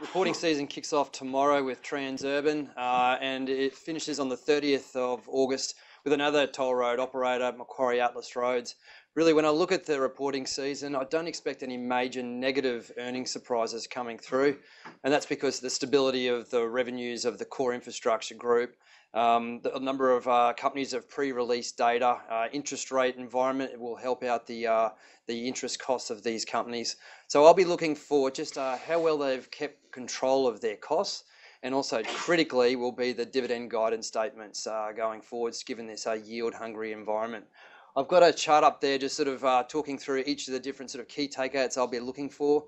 reporting season kicks off tomorrow with Transurban, and it finishes on the 30th of August with another toll road operator, Macquarie Atlas Roads. Really, when I look at the reporting season, I don't expect any major negative earnings surprises coming through, and that's because of the stability of the revenues of the core infrastructure group. The number of companies have pre-released data, interest rate environment, it will help out the interest costs of these companies. So I'll be looking for just how well they've kept control of their costs, and also critically will be the dividend guidance statements going forwards, given this yield-hungry environment. I've got a chart up there just sort of talking through each of the different sort of key takeouts I'll be looking for.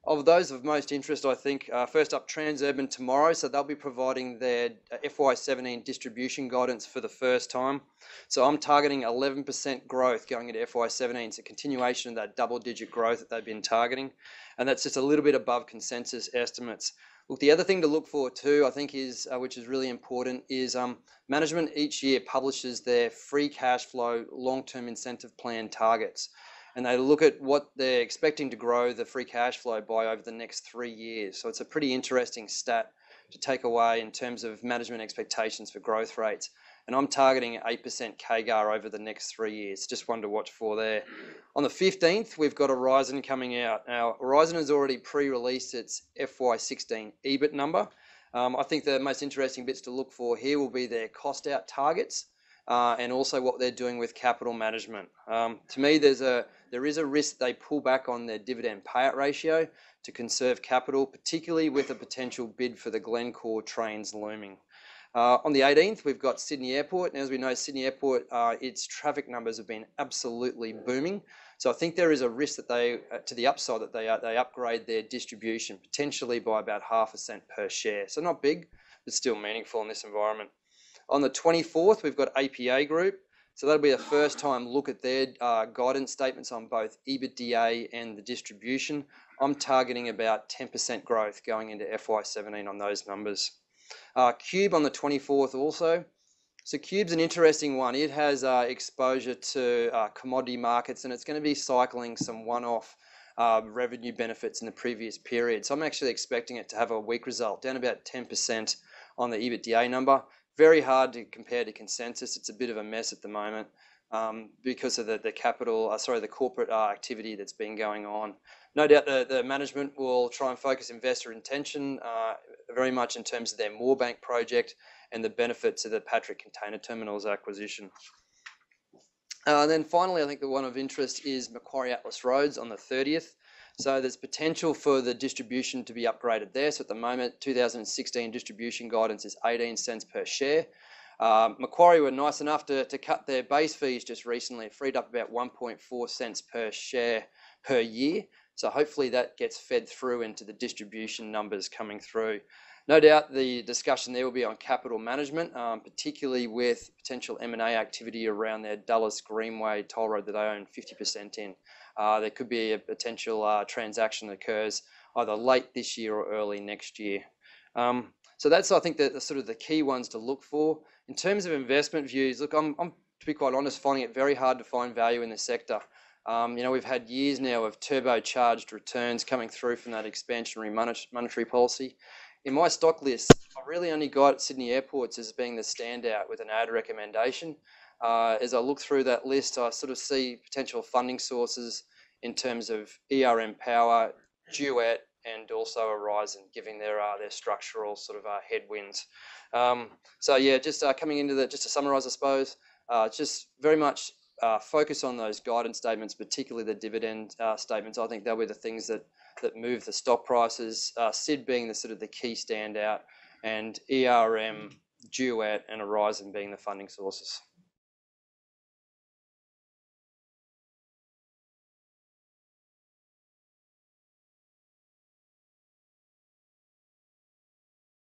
Of those of most interest, I think, first up, Transurban tomorrow. So they'll be providing their FY17 distribution guidance for the first time. So I'm targeting 11% growth going into FY17. It's a continuation of that double-digit growth that they've been targeting. And that's just a little bit above consensus estimates. Look, the other thing to look for too, I think, is which is really important, is management each year publishes their free cash flow long-term incentive plan targets. And they look at what they're expecting to grow the free cash flow by over the next 3 years. So it's a pretty interesting stat to take away in terms of management expectations for growth rates. And I'm targeting 8% CAGR over the next 3 years. Just one to watch for there. On the 15th, we've got Horizon coming out. Now, Horizon has already pre-released its FY16 EBIT number. I think the most interesting bits to look for here will be their cost out targets. And also what they're doing with capital management. To me, there is a risk they pull back on their dividend payout ratio to conserve capital, particularly with a potential bid for the Glencore trains looming. On the 18th, we've got Sydney Airport. And as we know, Sydney Airport, its traffic numbers have been absolutely booming. So I think there is a risk that they, to the upside, that they upgrade their distribution, potentially by about 0.5 cent per share. So not big, but still meaningful in this environment. On the 24th, we've got APA Group. So that'll be a first time look at their guidance statements on both EBITDA and the distribution. I'm targeting about 10% growth going into FY17 on those numbers. Cube on the 24th also. So Cube's an interesting one. It has exposure to commodity markets, and it's going to be cycling some one-off revenue benefits in the previous period. So I'm actually expecting it to have a weak result, down about 10% on the EBITDA number. Very hard to compare to consensus. It's a bit of a mess at the moment because of the corporate activity that's been going on. No doubt the management will try and focus investor attention very much in terms of their Moorebank project and the benefits of the Patrick Container Terminals acquisition. Then finally, I think the one of interest is Macquarie Atlas Roads on the 30th. So there's potential for the distribution to be upgraded there. So at the moment, 2016 distribution guidance is 18 cents per share. Macquarie were nice enough to cut their base fees just recently. It freed up about 1.4 cents per share per year. So hopefully that gets fed through into the distribution numbers coming through. No doubt the discussion there will be on capital management, particularly with potential M&A activity around their Dulles Greenway toll road that they own 50% in. There could be a potential transaction that occurs either late this year or early next year. So that's, I think, the sort of the key ones to look for. In terms of investment views, look, I'm to be quite honest, finding it very hard to find value in the sector. We've had years now of turbocharged returns coming through from that expansionary monetary policy. In my stock list, I really only got Sydney Airports as being the standout with an add recommendation. As I look through that list, I sort of see potential funding sources in terms of ERM Power, Duet, and also Horizon, giving their structural sort of headwinds. So yeah, just coming into that, just to summarise, I suppose, just very much focus on those guidance statements, particularly the dividend statements. I think they'll be the things that move the stock prices. SID being the sort of the key standout, and ERM, Duet, and Horizon being the funding sources.